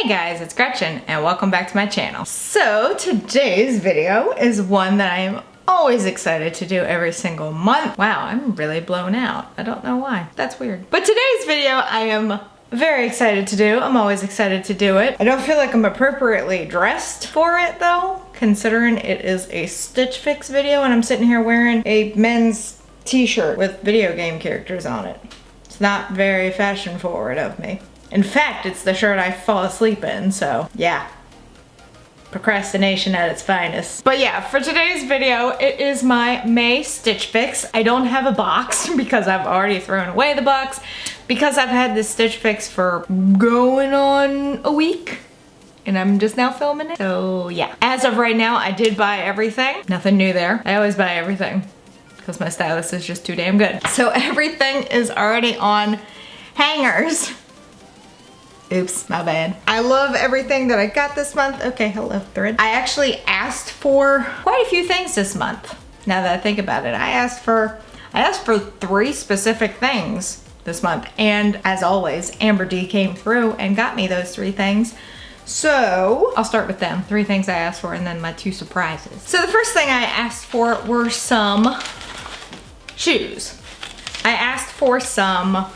Hey guys, it's Gretchen and welcome back to my channel. So today's video is one that I am always excited to do every single month. Wow, I'm really blown out. I don't know why. That's weird. But today's video I am very excited to do. I'm always excited to do it. I don't feel like I'm appropriately dressed for it though, considering it is a Stitch Fix video and I'm sitting here wearing a men's t-shirt with video game characters on it. It's not very fashion forward of me. In fact, it's the shirt I fall asleep in, so yeah. Procrastination at its finest. But yeah, for today's video, it is my May Stitch Fix. I don't have a box because I've already thrown away the box because I've had this Stitch Fix for going on a week and I'm just now filming it. So yeah, as of right now, I did buy everything. Nothing new there. I always buy everything because my stylist is just too damn good. So everything is already on hangers. Oops, my bad. I love everything that I got this month. Okay, hello, thread. I actually asked for quite a few things this month. Now that I think about it, I asked for 3 specific things this month. And as always, Amber D came through and got me those 3 things. So I'll start with them. 3 things I asked for and then my 2 surprises. So the first thing I asked for were some shoes. I asked for some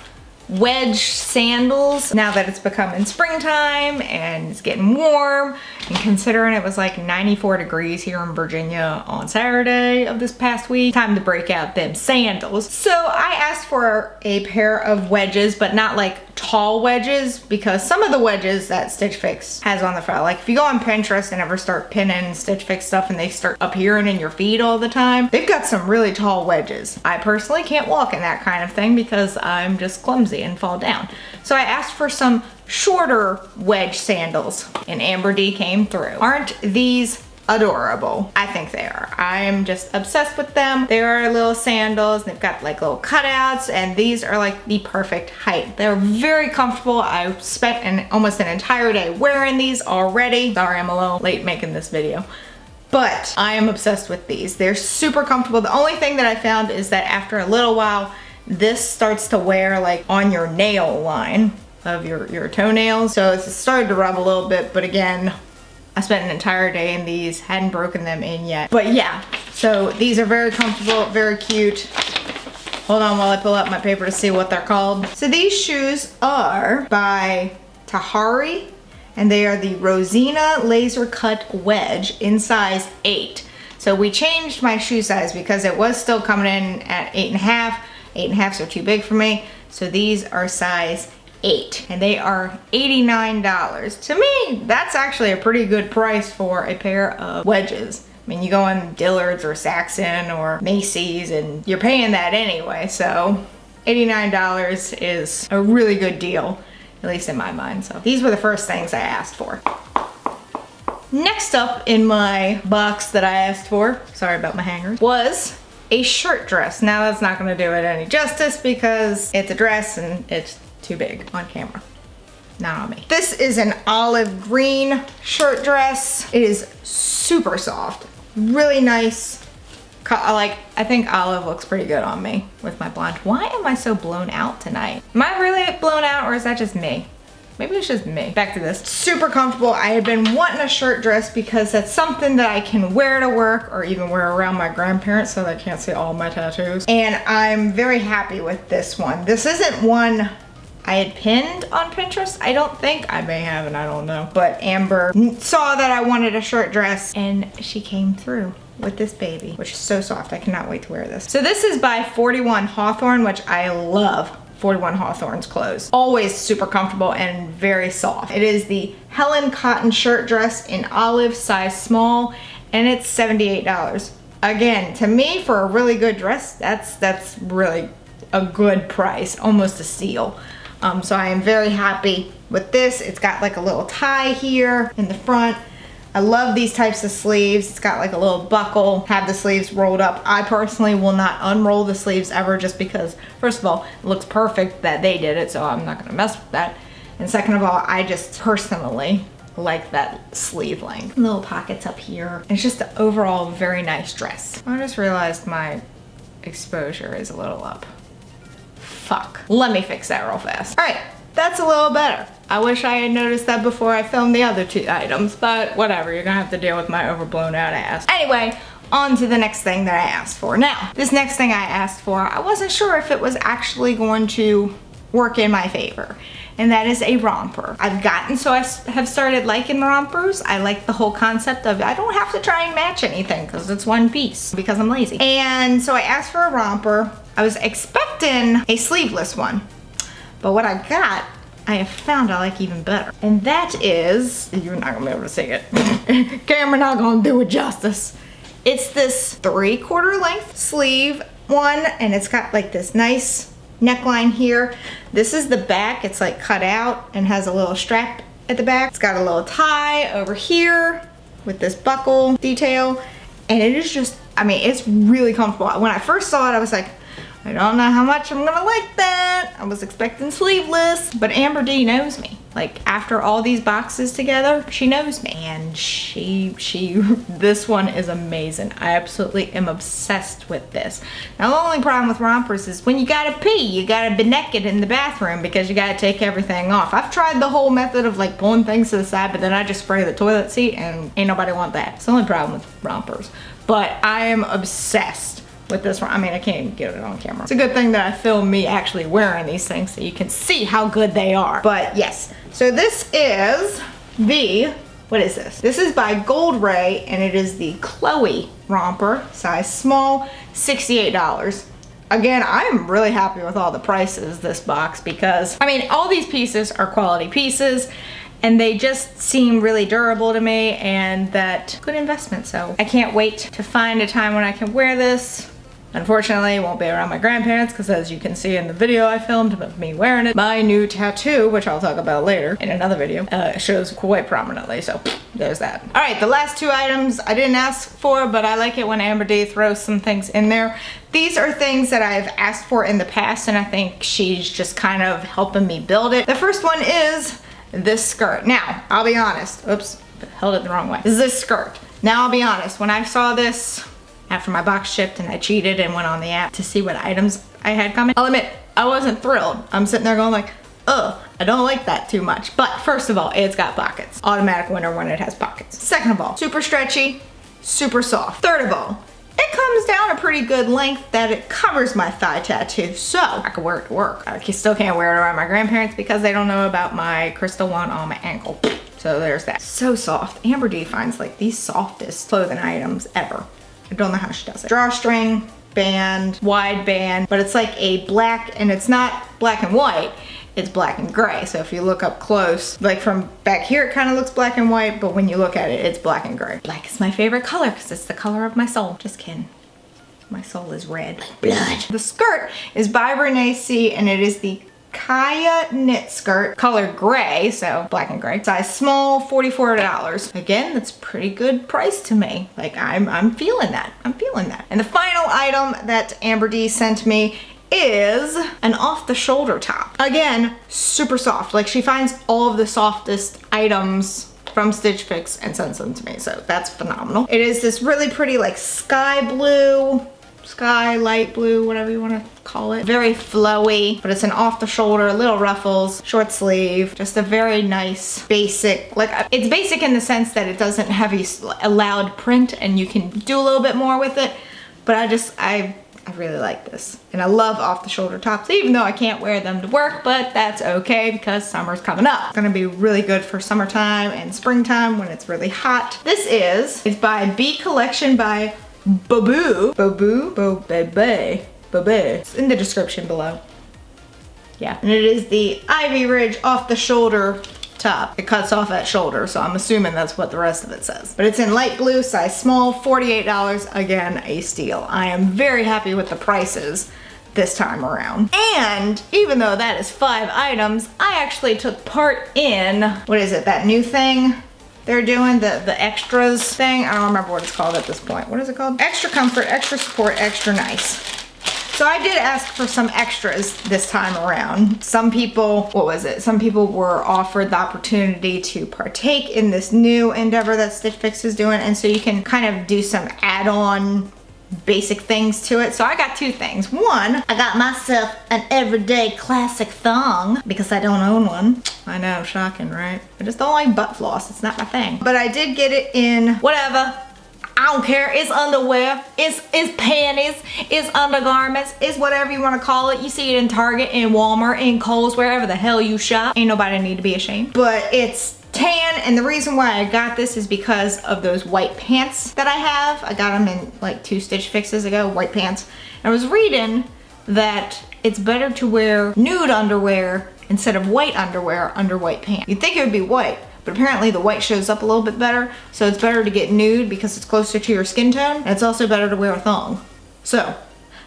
wedge sandals now that it's becoming springtime and it's getting warm, and considering it was like 94 degrees here in Virginia on Saturday of this past week, time to break out them sandals. So I asked for a pair of wedges, but not like tall wedges, because some of the wedges that Stitch Fix has on the front, like if you go on Pinterest and ever start pinning Stitch Fix stuff and they start appearing in your feed all the time, they've got some really tall wedges. I personally can't walk in that kind of thing because I'm just clumsy and fall down. So I asked for some shorter wedge sandals and Amber D came through. Aren't these adorable? I think they are. I'm just obsessed with them. They are little sandals. They've got like little cutouts and these are like the perfect height. They're very comfortable. I spent almost an entire day wearing these already. Sorry, I'm a little late making this video, but I am obsessed with these. They're super comfortable. The only thing that I found is that after a little while, this starts to wear like on your nail line of your toenails. So it's started to rub a little bit, but again, I spent an entire day in these, hadn't broken them in yet. But yeah, so these are very comfortable, very cute. Hold on while I pull out my paper to see what they're called. So these shoes are by Tahari, and they are the Rosina Laser Cut Wedge in size 8. So we changed my shoe size because it was still coming in at 8.5. 8.5s are too big for me. So these are size 8 and they are $89. To me, that's actually a pretty good price for a pair of wedges. I mean, you go on Dillard's or Saxon or Macy's and you're paying that anyway. So $89 is a really good deal, at least in my mind. So these were the first things I asked for. Next up in my box that I asked for, sorry about my hangers, was a shirt dress. Now that's not gonna do it any justice because it's a dress and it's too big on camera. Not on me. This is an olive green shirt dress. It is super soft, really nice. I think olive looks pretty good on me with my blonde. Why am I so blown out tonight? Am I really blown out or is that just me? Maybe it's just me. Back to this. Super comfortable. I had been wanting a shirt dress because that's something that I can wear to work or even wear around my grandparents so they can't see all my tattoos. And I'm very happy with this one. This isn't one I had pinned on Pinterest, I don't think. I may have and I don't know. But Amber saw that I wanted a shirt dress and she came through with this baby, which is so soft. I cannot wait to wear this. So this is by 41 Hawthorn, which I love. 41 Hawthorn's clothes. Always super comfortable and very soft. It is the Helen cotton shirt dress in olive, size small, and it's $78. Again, to me, for a really good dress, that's really a good price, almost a steal. So I am very happy with this. It's got like a little tie here in the front. I love these types of sleeves. It's got like a little buckle, have the sleeves rolled up. I personally will not unroll the sleeves ever just because, first of all, it looks perfect that they did it, so I'm not gonna mess with that. And second of all, I just personally like that sleeve length. Little pockets up here. It's just an overall very nice dress. I just realized my exposure is a little up. Fuck. Let me fix that real fast. All right, that's a little better. I wish I had noticed that before I filmed the other 2 items, but whatever, you're gonna have to deal with my overblown out ass. Anyway, on to the next thing that I asked for. Now, this next thing I asked for, I wasn't sure if it was actually going to work in my favor, and that is a romper. I've gotten so I have started liking rompers. I like the whole concept of I don't have to try and match anything because it's one piece because I'm lazy. And so I asked for a romper. I was expecting a sleeveless one, but what I got, I have found I like even better. And that is, you're not gonna be able to see it. Camera not gonna do it justice. It's this 3/4 length sleeve one, and it's got like this nice neckline here. This is the back. It's like cut out and has a little strap at the back. It's got a little tie over here with this buckle detail. And it is just, I mean, it's really comfortable. When I first saw it, I was like, I don't know how much I'm gonna like that. I was expecting sleeveless, but Amber D knows me. Like, after all these boxes together, she knows me. And this one is amazing. I absolutely am obsessed with this. Now, the only problem with rompers is when you gotta pee, you gotta be naked in the bathroom because you gotta take everything off. I've tried the whole method of like pulling things to the side, but then I just spray the toilet seat and ain't nobody want that. It's the only problem with rompers. But I am obsessed with this one. I mean, I can't even get it on camera. It's a good thing that I filmed me actually wearing these things so you can see how good they are. But yes, so this is the, what is this? This is by Gold Ray, and it is the Chloe romper, size small, $68. Again, I'm really happy with all the prices this box because, I mean, all these pieces are quality pieces and they just seem really durable to me, and that good investment. So I can't wait to find a time when I can wear this. Unfortunately, it won't be around my grandparents because, as you can see in the video I filmed of me wearing it, my new tattoo, which I'll talk about later in another video, shows quite prominently, so there's that. All right, the last 2 items I didn't ask for, but I like it when Amber D throws some things in there. These are things that I've asked for in the past, and I think she's just kind of helping me build it. The first one is this skirt. Now, I'll be honest. Oops, held it the wrong way. This is this skirt. Now, I'll be honest. When I saw this after my box shipped and I cheated and went on the app to see what items I had coming, I'll admit, I wasn't thrilled. I'm sitting there going like, oh, I don't like that too much. But first of all, it's got pockets. Automatic winner when it has pockets. Second of all, super stretchy, super soft. Third of all, it comes down a pretty good length that it covers my thigh tattoo, so I can wear it to work. I still can't wear it around my grandparents because they don't know about my crystal one on my ankle. So there's that. So soft. Amber D finds like the softest clothing items ever. I don't know how she does it. Drawstring, band, wide band, but it's like a black, and it's not black and white, it's black and gray. So if you look up close, like from back here, it kind of looks black and white, but when you look at it, it's black and gray. Black is my favorite color because it's the color of my soul. Just kidding. My soul is red like blood. The skirt is by Renee C, and it is the Kaya knit skirt, color gray, so black and gray. Size small, $44. Again, that's pretty good price to me. Like, I'm feeling that. I'm feeling that. And the final item that Amber D sent me is an off-the-shoulder top. Again, super soft. Like, she finds all of the softest items from Stitch Fix and sends them to me, so that's phenomenal. It is this really pretty like sky blue, sky light blue, whatever you want to call it. Very flowy, but it's an off the shoulder, little ruffles, short sleeve, just a very nice basic, like it's basic in the sense that it doesn't have a loud print and you can do a little bit more with it, but I really like this. And I love off the shoulder tops, even though I can't wear them to work, but that's okay because summer's coming up. It's gonna be really good for summertime and springtime when it's really hot. It's by B Collection by Baboo. It's in the description below. Yeah, and it is the Ivy Ridge off the shoulder top. It cuts off at shoulder, so I'm assuming that's what the rest of it says. But it's in light blue, size small, $48. Again, a steal. I am very happy with the prices this time around. And even though that is 5 items, I actually took part in, what is it, that new thing they're doing, the extras thing? I don't remember what it's called at this point. What is it called? Extra comfort, extra support, extra nice. So I did ask for some extras this time around. Some people, some people were offered the opportunity to partake in this new endeavor that Stitch Fix is doing, and so you can kind of do some add-on basic things to it. So I got two things. One, I got myself an everyday classic thong because I don't own one. I know, shocking, right? I just don't like butt floss. It's not my thing. But I did get it in whatever. I don't care. It's underwear. It's panties. It's undergarments. It's whatever you want to call it. You see it in Target, in Walmart, in Kohl's, wherever the hell you shop. Ain't nobody need to be ashamed. But it's tan, and the reason why I got this is because of those white pants that I have. I got them in like 2 Stitch Fixes ago, white pants. And I was reading that it's better to wear nude underwear instead of white underwear under white pants. You'd think it would be white, but apparently the white shows up a little bit better, so it's better to get nude because it's closer to your skin tone, and it's also better to wear a thong. So,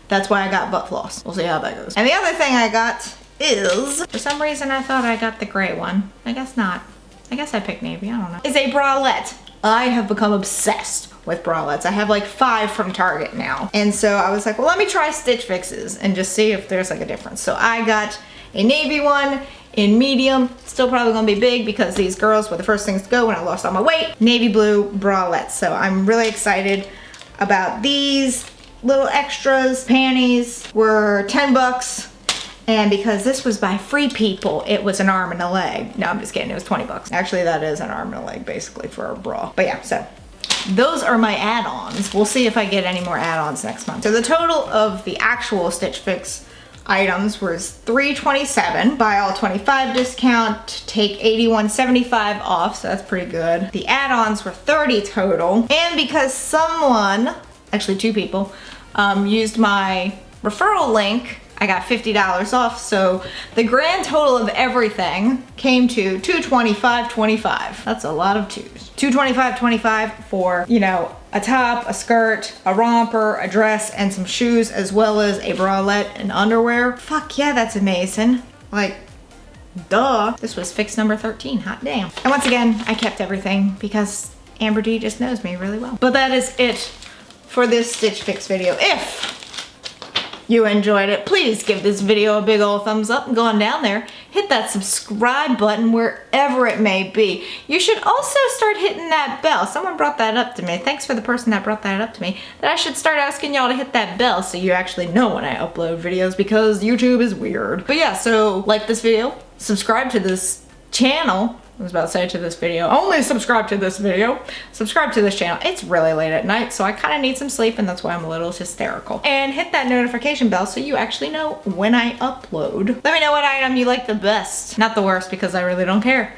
that's why I got butt floss. We'll see how that goes. And the other thing I got is, for some reason I thought I got the gray one. I guess not. I guess I picked navy, I don't know. It's a bralette. I have become obsessed with bralettes. I have like 5 from Target now. And so I was like, well, let me try Stitch Fixes and just see if there's like a difference. So I got a navy one in medium. Still probably gonna be big because these girls were the first things to go when I lost all my weight. Navy blue bralettes. So I'm really excited about these little extras. Panties were 10 bucks. And because this was by Free People, it was an arm and a leg. No, I'm just kidding, it was 20 bucks. Actually, that is an arm and a leg, basically, for a bra. But yeah, so those are my add-ons. We'll see if I get any more add-ons next month. So the total of the actual Stitch Fix items was $327. Buy all 25 discount, take $81.75 off, so that's pretty good. The add-ons were $30 total. And because someone, actually 2 people, used my referral link, I got $50 off, so the grand total of everything came to $225.25. That's a lot of twos. $225.25 for, you know, a top, a skirt, a romper, a dress, and some shoes, as well as a bralette and underwear. Fuck yeah, that's amazing. Like, duh. This was fix number 13, hot damn. And once again, I kept everything because Amber D just knows me really well. But that is it for this Stitch Fix video. If you enjoyed it, please give this video a big old thumbs up and go on down there. Hit that subscribe button wherever it may be. You should also start hitting that bell. Someone brought that up to me. Thanks for the person that brought that up to me. That I should start asking y'all to hit that bell so you actually know when I upload videos because YouTube is weird. But yeah, so like this video, subscribe to this channel. I was about to say to this video, only subscribe to this video. Subscribe to this channel. It's really late at night, so I kind of need some sleep, and that's why I'm a little hysterical. And hit that notification bell so you actually know when I upload. Let me know what item you like the best. Not the worst, because I really don't care.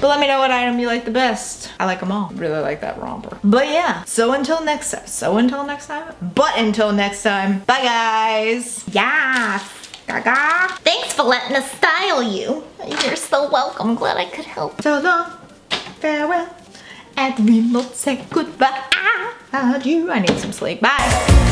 But let me know what item you like the best. I like them all. Really like that romper. But yeah, so until next time. But until next time, bye guys. Yes. Gaga. Thanks for letting us style you. You're so welcome. Glad I could help. So long, farewell, and we must say goodbye. Adieu. I need some sleep. Bye.